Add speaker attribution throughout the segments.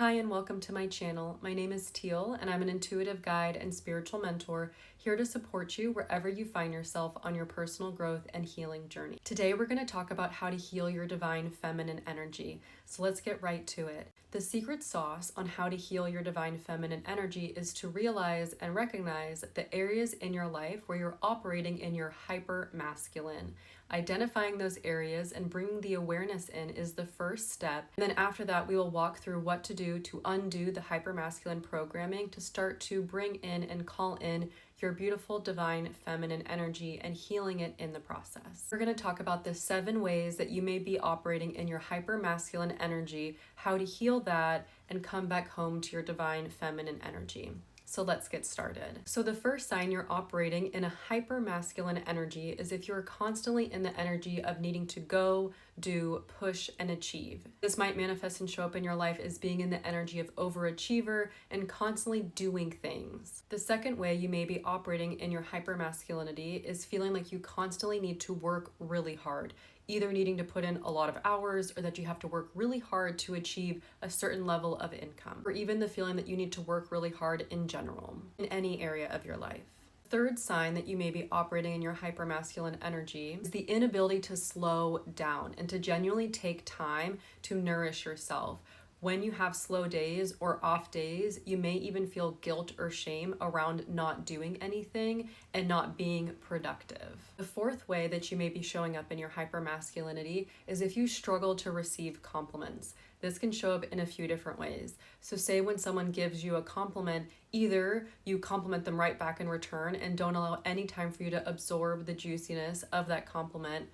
Speaker 1: Hi and welcome to my channel. My name is Teal and I'm an intuitive guide and spiritual mentor here to support you wherever you find yourself on your personal growth and healing journey. Today we're going to talk about how to heal your divine feminine energy. So let's get right to it. The secret sauce on how to heal your divine feminine energy is to realize and recognize the areas in your life where you're operating in your hyper masculine. Identifying those areas and bringing the awareness in is the first step. And then after that, we will walk through what to do to undo the hypermasculine programming to start to bring in and call in your beautiful divine feminine energy and healing it in the process. We're going to talk about the 7 ways that you may be operating in your hypermasculine energy, how to heal that and come back home to your divine feminine energy. So let's get started. So the first sign you're operating in a hypermasculine energy is if you're constantly in the energy of needing to go, do, push, and achieve. This might manifest and show up in your life as being in the energy of overachiever and constantly doing things. The second way you may be operating in your hypermasculinity is feeling like you constantly need to work really hard, either needing to put in a lot of hours or that you have to work really hard to achieve a certain level of income, or even the feeling that you need to work really hard in general, in any area of your life. Third sign that you may be operating in your hypermasculine energy is the inability to slow down and to genuinely take time to nourish yourself. When you have slow days or off days, you may even feel guilt or shame around not doing anything and not being productive. The fourth way that you may be showing up in your hypermasculinity is if you struggle to receive compliments. This can show up in a few different ways. So say when someone gives you a compliment, either you compliment them right back in return and don't allow any time for you to absorb the juiciness of that compliment,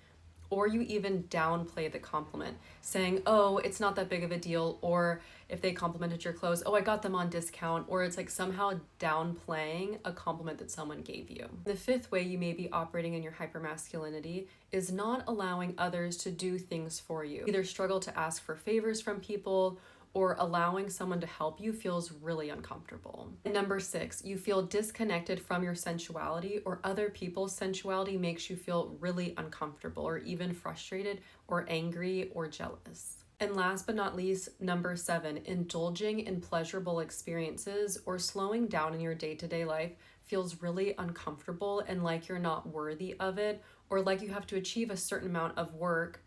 Speaker 1: or you even downplay the compliment, saying, oh, it's not that big of a deal, or if they complimented your clothes, oh, I got them on discount, or it's like somehow downplaying a compliment that someone gave you. The fifth way you may be operating in your hypermasculinity is not allowing others to do things for you. Either struggle to ask for favors from people, or allowing someone to help you feels really uncomfortable. And number 6, you feel disconnected from your sensuality, or other people's sensuality makes you feel really uncomfortable or even frustrated or angry or jealous. And last but not least, number 7, indulging in pleasurable experiences or slowing down in your day-to-day life feels really uncomfortable and like you're not worthy of it, or like you have to achieve a certain amount of work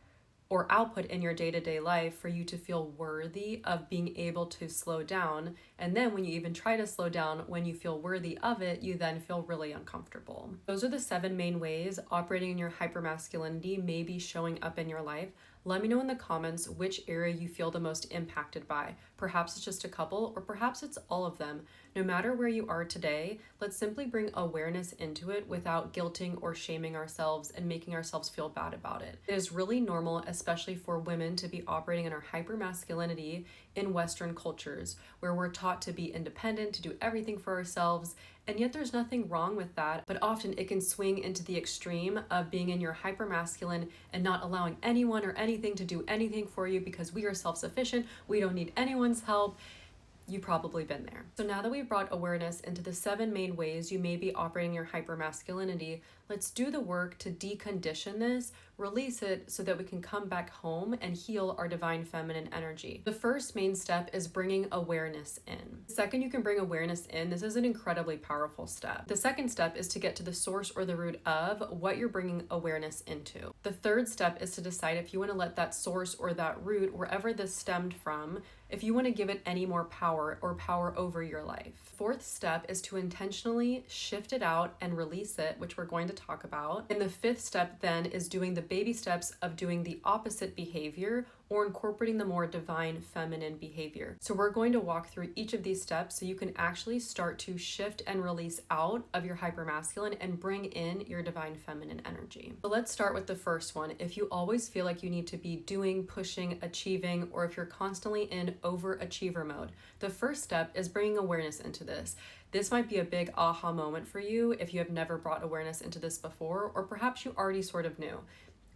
Speaker 1: or output in your day-to-day life for you to feel worthy of being able to slow down. And then when you even try to slow down, when you feel worthy of it, you then feel really uncomfortable. Those are the 7 main ways operating in your hypermasculinity may be showing up in your life. Let me know in the comments which area you feel the most impacted by. Perhaps it's just a couple, or perhaps it's all of them. No matter where you are today, let's simply bring awareness into it without guilting or shaming ourselves and making ourselves feel bad about it. It is really normal, especially for women, to be operating in our hypermasculinity in Western cultures, where we're taught to be independent, to do everything for ourselves, and yet there's nothing wrong with that, but often it can swing into the extreme of being in your hypermasculine and not allowing anyone or anything to do anything for you because we are self-sufficient, we don't need anyone's help. You've probably been there. So now that we've brought awareness into the 7 main ways you may be operating your hypermasculinity, let's do the work to decondition this, release it so that we can come back home and heal our divine feminine energy. The first main step is bringing awareness in. The second you can bring awareness in, this is an incredibly powerful step. The second step is to get to the source or the root of what you're bringing awareness into. The third step is to decide if you want to let that source or that root, wherever this stemmed from, if you want to give it any more power or power over your life. Fourth step is to intentionally shift it out and release it, which we're going to talk about. And the fifth step then is doing the baby steps of doing the opposite behavior or incorporating the more divine feminine behavior. So we're going to walk through each of these steps so you can actually start to shift and release out of your hypermasculine and bring in your divine feminine energy. So let's start with the first one. If you always feel like you need to be doing, pushing, achieving, or if you're constantly in overachiever mode, the first step is bringing awareness into this. This might be a big aha moment for you if you have never brought awareness into this before, or perhaps you already sort of knew.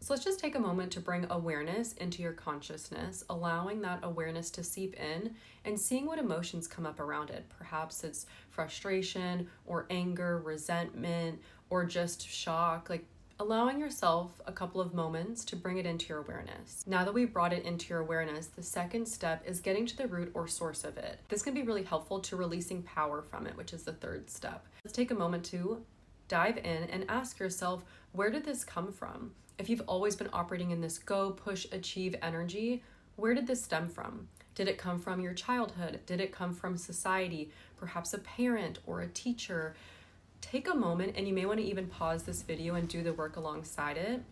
Speaker 1: So let's just take a moment to bring awareness into your consciousness, allowing that awareness to seep in and seeing what emotions come up around it. Perhaps it's frustration or anger, resentment, or just shock. Like allowing yourself a couple of moments to bring it into your awareness. Now that we've brought it into your awareness, the second step is getting to the root or source of it. This can be really helpful to releasing power from it, which is the third step. Let's take a moment to dive in and ask yourself, where did this come from? If you've always been operating in this go, push, achieve energy, where did this stem from? Did it come from your childhood? Did it come from society? Perhaps a parent or a teacher? Take a moment, and you may want to even pause this video and do the work alongside it,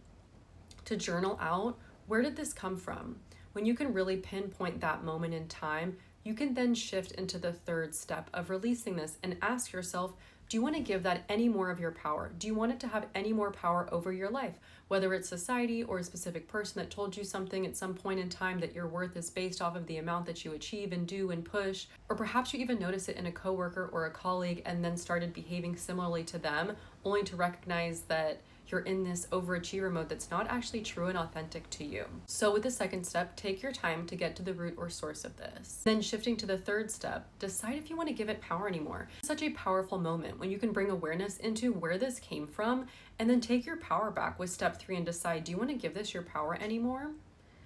Speaker 1: to journal out, where did this come from? When you can really pinpoint that moment in time, you can then shift into the third step of releasing this and ask yourself, do you want to give that any more of your power? Do you want it to have any more power over your life? Whether it's society or a specific person that told you something at some point in time that your worth is based off of the amount that you achieve and do and push, or perhaps you even notice it in a coworker or a colleague and then started behaving similarly to them, only to recognize that you're in this overachiever mode that's not actually true and authentic to you. So with the second step, take your time to get to the root or source of this. Then shifting to the third step, decide if you want to give it power anymore. It's such a powerful moment when you can bring awareness into where this came from, and then take your power back with step 3 and decide, do you want to give this your power anymore?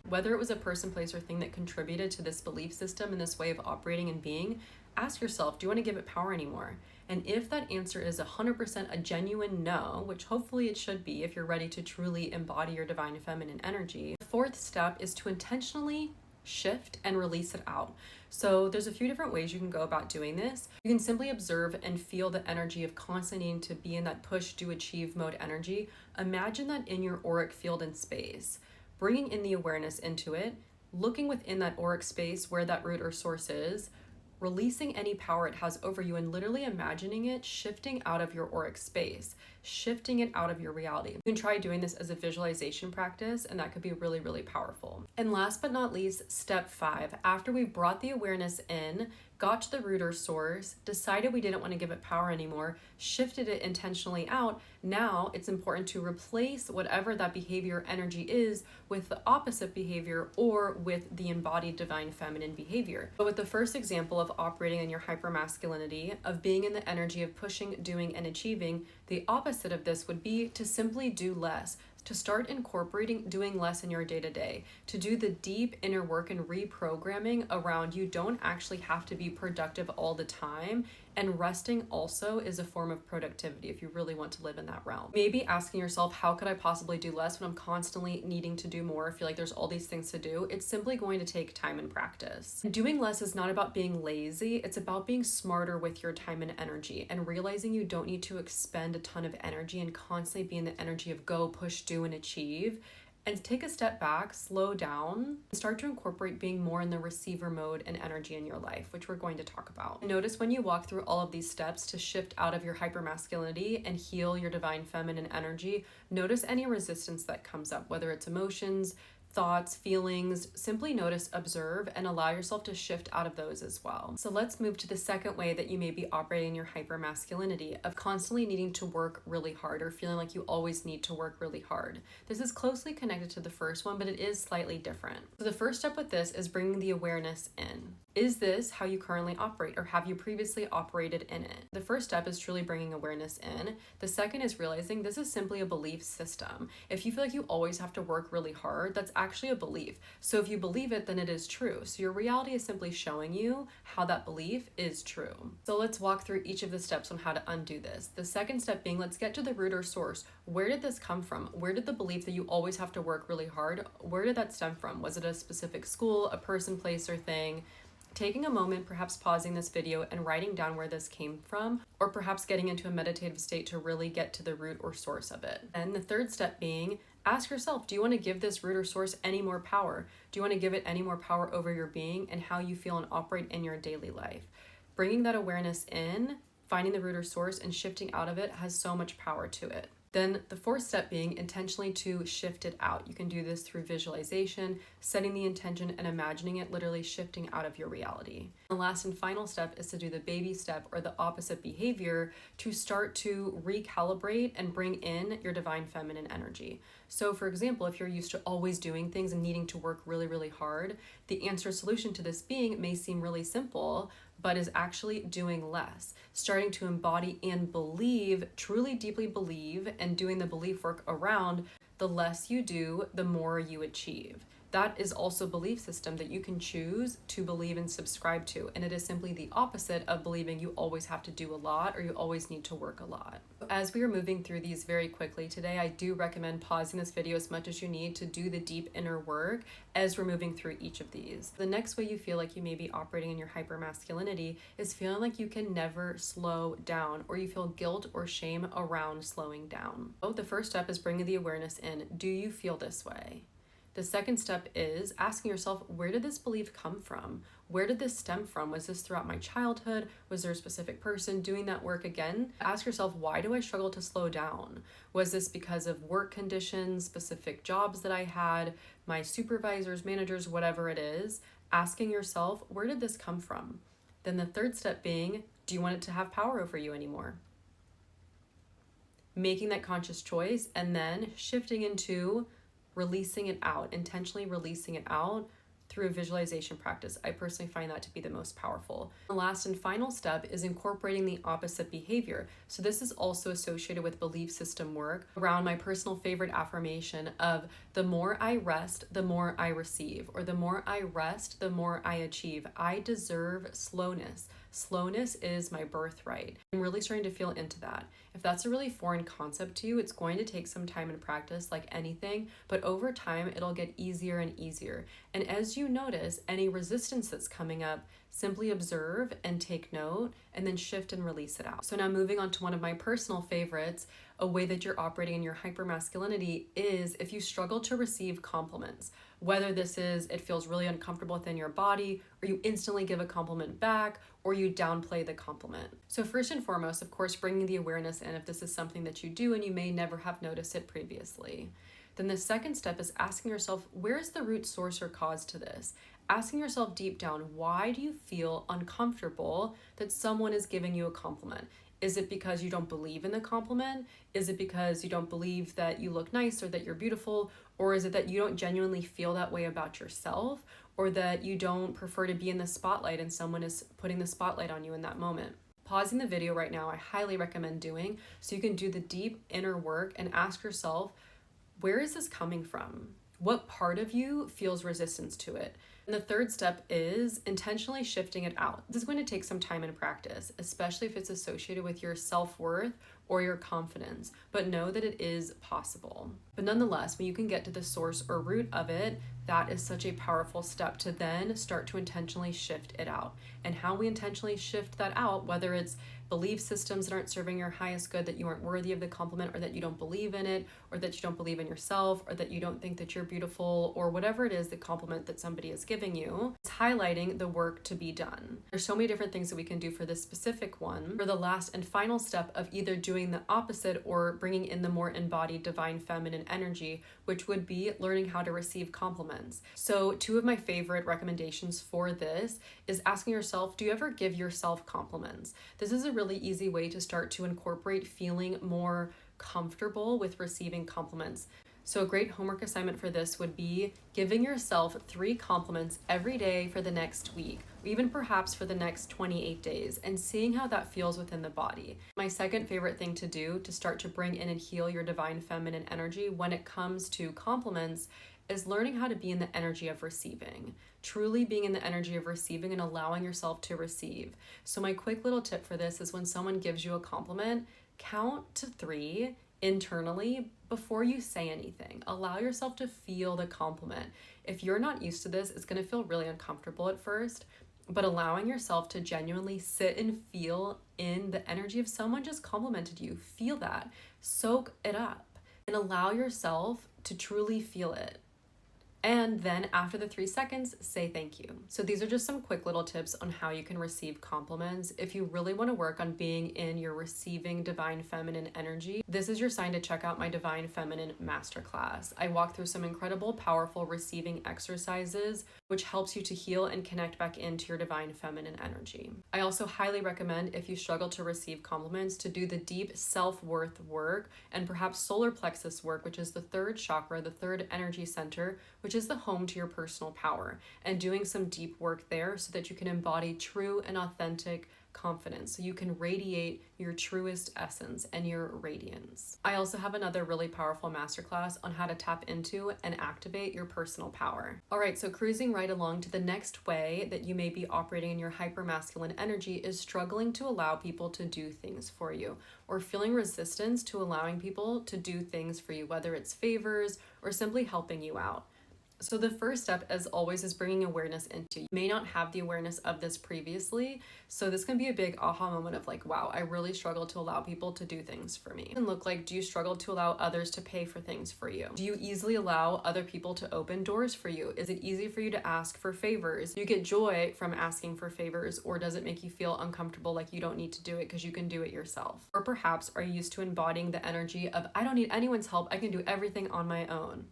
Speaker 1: Whether it was a person, place, or thing that contributed to this belief system and this way of operating and being, ask yourself, do you want to give it power anymore? And if that answer is 100% a genuine no, which hopefully it should be if you're ready to truly embody your divine feminine energy, the fourth step is to intentionally shift and release it out. So there's a few different ways you can go about doing this. You can simply observe and feel the energy of constantly needing to be in that push, do, achieve mode energy. Imagine that in your auric field and space, bringing in the awareness into it, looking within that auric space where that root or source is, releasing any power it has over you, and literally imagining it shifting out of your auric space, shifting it out of your reality. You can try doing this as a visualization practice, and that could be really, really powerful. And last but not least, step 5, after we've brought the awareness in, got to the root or source, decided we didn't want to give it power anymore, shifted it intentionally out, now it's important to replace whatever that behavior energy is with the opposite behavior or with the embodied divine feminine behavior. But with the first example of operating in your hypermasculinity, of being in the energy of pushing, doing, and achieving, the opposite of this would be to simply do less, to start incorporating doing less in your day-to-day, to do the deep inner work and reprogramming around you don't actually have to be productive all the time. And resting also is a form of productivity if you really want to live in that realm. Maybe asking yourself, how could I possibly do less when I'm constantly needing to do more? I feel like there's all these things to do. It's simply going to take time and practice. Doing less is not about being lazy. It's about being smarter with your time and energy, and realizing you don't need to expend a ton of energy and constantly be in the energy of go, push, do, and achieve. And take a step back, slow down, and start to incorporate being more in the receiver mode and energy in your life, which we're going to talk about. Notice when you walk through all of these steps to shift out of your hypermasculinity and heal your divine feminine energy, notice any resistance that comes up, whether it's emotions, thoughts, feelings. Simply notice, observe, and allow yourself to shift out of those as well. So let's move to the second way that you may be operating your hypermasculinity, of constantly needing to work really hard or feeling like you always need to work really hard. This is closely connected to the first one, but it is slightly different. So the first step with this is bringing the awareness in. Is this how you currently operate, or have you previously operated in it? The first step is truly bringing awareness in. The second is realizing this is simply a belief system. If you feel like you always have to work really hard, that's actually a belief. So if you believe it, then it is true. So your reality is simply showing you how that belief is true. So let's walk through each of the steps on how to undo this. The second step being, let's get to the root or source. Where did this come from? Where did the belief that you always have to work really hard, where did that stem from? Was it a specific school, a person, place, or thing? Taking a moment, perhaps pausing this video and writing down where this came from, or perhaps getting into a meditative state to really get to the root or source of it. And the third step being, ask yourself, do you want to give this root or source any more power? Do you want to give it any more power over your being and how you feel and operate in your daily life? Bringing that awareness in, finding the root or source, and shifting out of it has so much power to it. Then the fourth step being intentionally to shift it out. You can do this through visualization, setting the intention and imagining it literally shifting out of your reality. The last and final step is to do the baby step, or the opposite behavior, to start to recalibrate and bring in your divine feminine energy. So for example, if you're used to always doing things and needing to work really, really hard, the answer solution to this being may seem really simple, but is actually doing less, starting to embody and believe, truly deeply believe, and doing the belief work around the less you do, the more you achieve. That is also a belief system that you can choose to believe and subscribe to. And it is simply the opposite of believing you always have to do a lot or you always need to work a lot. As we are moving through these very quickly today, I do recommend pausing this video as much as you need to do the deep inner work as we're moving through each of these. The next way you feel like you may be operating in your hypermasculinity is feeling like you can never slow down, or you feel guilt or shame around slowing down. So the first step is bringing the awareness in. Do you feel this way? The second step is asking yourself, where did this belief come from? Where did this stem from? Was this throughout my childhood? Was there a specific person doing that work again? Ask yourself, why do I struggle to slow down? Was this because of work conditions, specific jobs that I had, my supervisors, managers, whatever it is? Asking yourself, where did this come from? Then the third step being, do you want it to have power over you anymore? Making that conscious choice and then shifting into releasing it out, intentionally releasing it out through a visualization practice. I personally find that to be the most powerful. The last and final step is incorporating the opposite behavior. So this is also associated with belief system work around my personal favorite affirmation of the more I rest, the more I receive, or the more I rest, the more I achieve. I deserve slowness. Slowness is my birthright. I'm really starting to feel into that. If that's a really foreign concept to you, it's going to take some time and practice like anything, but over time it'll get easier and easier. And as you notice any resistance that's coming up, simply observe and take note and then shift and release it out. So now moving on to one of my personal favorites, a way that you're operating in your hypermasculinity is if you struggle to receive compliments. Whether this is it feels really uncomfortable within your body, or you instantly give a compliment back, or you downplay the compliment. So first and foremost, of course, bringing the awareness in if this is something that you do and you may never have noticed it previously. Then the second step is asking yourself, where is the root source or cause to this? Asking yourself deep down, why do you feel uncomfortable that someone is giving you a compliment? Is it because you don't believe in the compliment? Is it because you don't believe that you look nice or that you're beautiful? Or is it that you don't genuinely feel that way about yourself? Or that you don't prefer to be in the spotlight and someone is putting the spotlight on you in that moment? Pausing the video right now, I highly recommend doing so you can do the deep inner work and ask yourself, where is this coming from? What part of you feels resistance to it? And the third step is intentionally shifting it out. This is going to take some time and practice, especially if it's associated with your self-worth or your confidence, but know that it is possible. But nonetheless, when you can get to the source or root of it, that is such a powerful step to then start to intentionally shift it out. And how we intentionally shift that out, whether it's belief systems that aren't serving your highest good, that you aren't worthy of the compliment, or that you don't believe in it, or that you don't believe in yourself, or that you don't think that you're beautiful, or whatever it is, the compliment that somebody is giving you, it's highlighting the work to be done. There's so many different things that we can do for this specific one. For the last and final step of either doing the opposite or bringing in the more embodied divine feminine energy, which would be learning how to receive compliments. So two of my favorite recommendations for this is asking yourself, do you ever give yourself compliments? This is a really easy way to start to incorporate feeling more comfortable with receiving compliments. So a great homework assignment for this would be giving yourself 3 compliments every day for the next week, or even perhaps for the next 28 days, and seeing how that feels within the body. My second favorite thing to do to start to bring in and heal your divine feminine energy when it comes to compliments is learning how to be in the energy of receiving. Truly being in the energy of receiving and allowing yourself to receive. So my quick little tip for this is when someone gives you a compliment, count to 3 internally before you say anything. Allow yourself to feel the compliment. If you're not used to this, it's going to feel really uncomfortable at first, but allowing yourself to genuinely sit and feel in the energy of someone just complimented you. Feel that. Soak it up and allow yourself to truly feel it. And then after the 3 seconds, say thank you. So these are just some quick little tips on how you can receive compliments. If you really want to work on being in your receiving divine feminine energy, this is your sign to check out my divine feminine masterclass. I walk through some incredible, powerful receiving exercises which helps you to heal and connect back into your divine feminine energy. I also highly recommend, if you struggle to receive compliments, to do the deep self-worth work and perhaps solar plexus work, which is the third chakra, the third energy center, which is the home to your personal power, and doing some deep work there so that you can embody true and authentic confidence, so you can radiate your truest essence and your radiance. I also have another really powerful masterclass on how to tap into and activate your personal power. All right, so cruising right along to the next way that you may be operating in your hypermasculine energy is struggling to allow people to do things for you, or feeling resistance to allowing people to do things for you, whether it's favors or simply helping you out. So the first step, as always, is bringing awareness into. You may not have the awareness of this previously, so this can be a big aha moment of like, wow, I really struggle to allow people to do things for me. It can look like, do you struggle to allow others to pay for things for you? Do you easily allow other people to open doors for you? Is it easy for you to ask for favors? Do you get joy from asking for favors, or does it make you feel uncomfortable, like you don't need to do it because you can do it yourself? Or perhaps are you used to embodying the energy of, I don't need anyone's help, I can do everything on my own?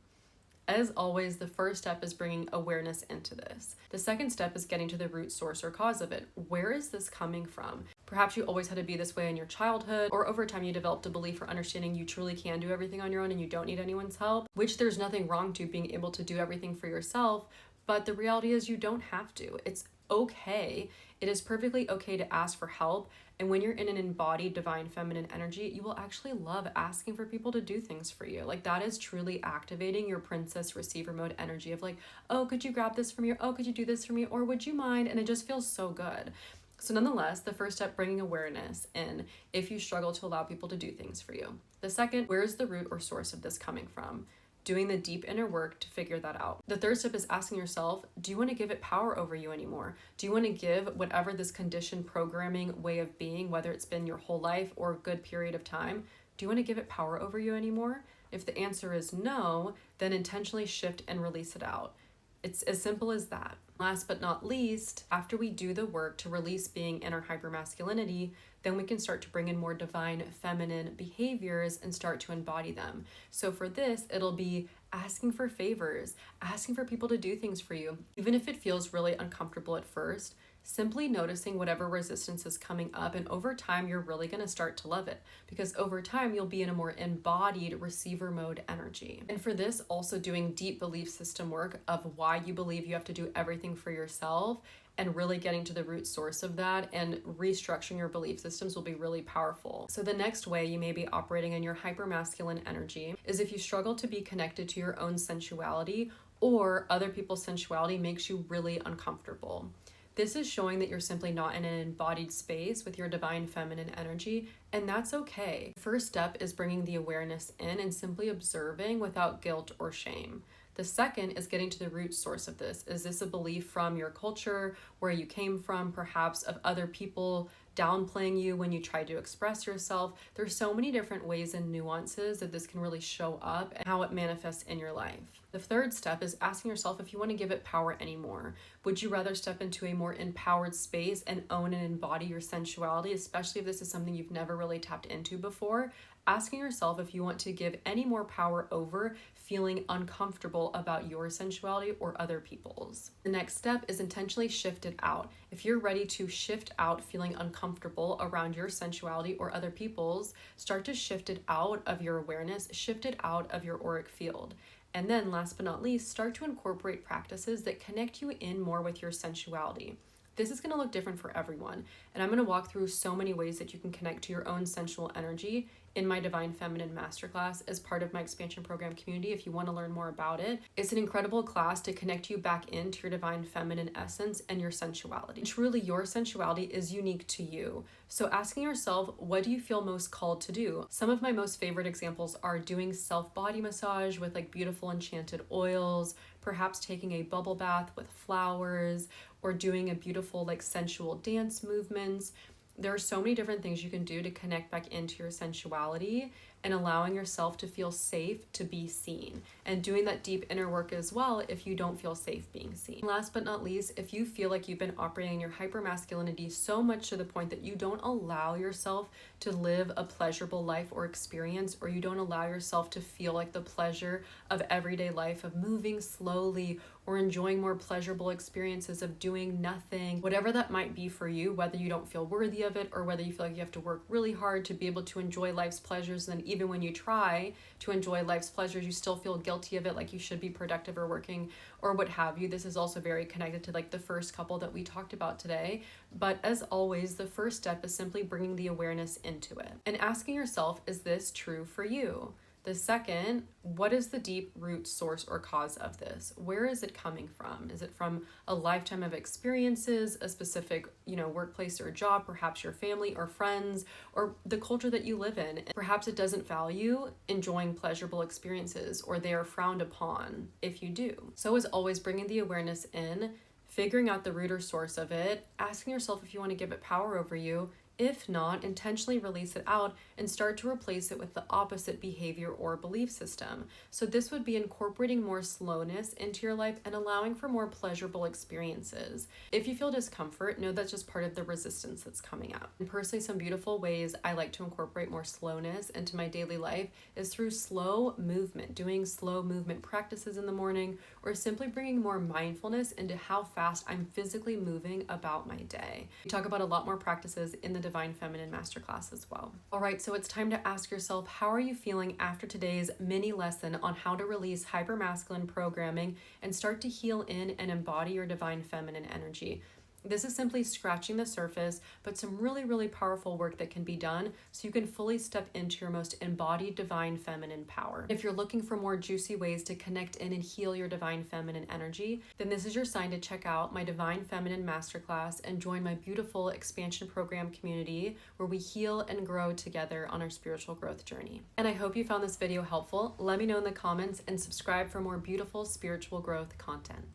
Speaker 1: As always, the first step is bringing awareness into this. The second step is getting to the root source or cause of it. Where is this coming from? Perhaps you always had to be this way in your childhood, or over time you developed a belief or understanding you truly can do everything on your own and you don't need anyone's help, which there's nothing wrong to being able to do everything for yourself, but the reality is you don't have to. It's okay. It is perfectly okay to ask for help. And when you're in an embodied divine feminine energy, you will actually love asking for people to do things for you. Like, that is truly activating your princess receiver mode energy of like, oh, could you grab this for me? Or, oh, could you do this for me? Or would you mind? And it just feels so good. So nonetheless, the first step, bringing awareness in if you struggle to allow people to do things for you. The second, where is the root or source of this coming from? Doing the deep inner work to figure that out. The third step is asking yourself, do you want to give it power over you anymore? Do you want to give whatever this conditioned programming way of being, whether it's been your whole life or a good period of time, do you want to give it power over you anymore? If the answer is no, then intentionally shift and release it out. It's as simple as that. Last but not least, after we do the work to release being in our hypermasculinity, then we can start to bring in more divine feminine behaviors and start to embody them. So for this, it'll be asking for favors, asking for people to do things for you. Even if it feels really uncomfortable at first, simply noticing whatever resistance is coming up, and over time you're really going to start to love it, because over time you'll be in a more embodied receiver mode energy. And for this, also doing deep belief system work of why you believe you have to do everything for yourself, and really getting to the root source of that and restructuring your belief systems will be really powerful. So the next way you may be operating in your hypermasculine energy is if you struggle to be connected to your own sensuality, or other people's sensuality makes you really uncomfortable. This is showing that you're simply not in an embodied space with your divine feminine energy, and that's okay. First step is bringing the awareness in and simply observing without guilt or shame. The second is getting to the root source of this. Is this a belief from your culture, where you came from, perhaps of other people downplaying you when you try to express yourself? There's so many different ways and nuances that this can really show up and how it manifests in your life. The third step is asking yourself if you want to give it power anymore. Would you rather step into a more empowered space and own and embody your sensuality, especially if this is something you've never really tapped into before? Asking yourself if you want to give any more power over feeling uncomfortable about your sensuality or other people's. The next step is intentionally shift it out. If you're ready to shift out feeling uncomfortable around your sensuality or other people's, start to shift it out of your awareness, shift it out of your auric field. And then last but not least, start to incorporate practices that connect you in more with your sensuality. This is going to look different for everyone, and I'm going to walk through so many ways that you can connect to your own sensual energy in my Divine Feminine Masterclass as part of my expansion program community if you want to learn more about it. It's an incredible class to connect you back into your divine feminine essence and your sensuality. Truly, your sensuality is unique to you. So asking yourself, what do you feel most called to do? Some of my most favorite examples are doing self-body massage with like beautiful enchanted oils, perhaps taking a bubble bath with flowers, or doing a beautiful like sensual dance movements. There are so many different things you can do to connect back into your sensuality and allowing yourself to feel safe to be seen, and doing that deep inner work as well if you don't feel safe being seen. Last but not least, if you feel like you've been operating your hypermasculinity so much to the point that you don't allow yourself to live a pleasurable life or experience, or you don't allow yourself to feel like the pleasure of everyday life, of moving slowly or enjoying more pleasurable experiences, of doing nothing, whatever that might be for you, whether you don't feel worthy of it or whether you feel like you have to work really hard to be able to enjoy life's pleasures, and then even when you try to enjoy life's pleasures, you still feel guilty of it, like you should be productive or working or what have you. This is also very connected to like the first couple that we talked about today. But as always, the first step is simply bringing the awareness into it and asking yourself, is this true for you? The second, what is the deep root source or cause of this? Where is it coming from? Is it from a lifetime of experiences, a specific, workplace or job, perhaps your family or friends, or the culture that you live in? Perhaps it doesn't value enjoying pleasurable experiences, or they are frowned upon if you do. So as always, bringing the awareness in, figuring out the root or source of it, asking yourself if you want to give it power over you. If not, intentionally release it out and start to replace it with the opposite behavior or belief system. So this would be incorporating more slowness into your life and allowing for more pleasurable experiences. If you feel discomfort, know that's just part of the resistance that's coming up. And personally, some beautiful ways I like to incorporate more slowness into my daily life is through slow movement, doing slow movement practices in the morning, or simply bringing more mindfulness into how fast I'm physically moving about my day. We talk about a lot more practices in the Divine Feminine Masterclass as well. All right, so it's time to ask yourself, how are you feeling after today's mini lesson on how to release hypermasculine programming and start to heal in and embody your divine feminine energy? This is simply scratching the surface, but some really, really powerful work that can be done so you can fully step into your most embodied divine feminine power. If you're looking for more juicy ways to connect in and heal your divine feminine energy, then this is your sign to check out my Divine Feminine Masterclass and join my beautiful expansion program community where we heal and grow together on our spiritual growth journey. And I hope you found this video helpful. Let me know in the comments and subscribe for more beautiful spiritual growth content.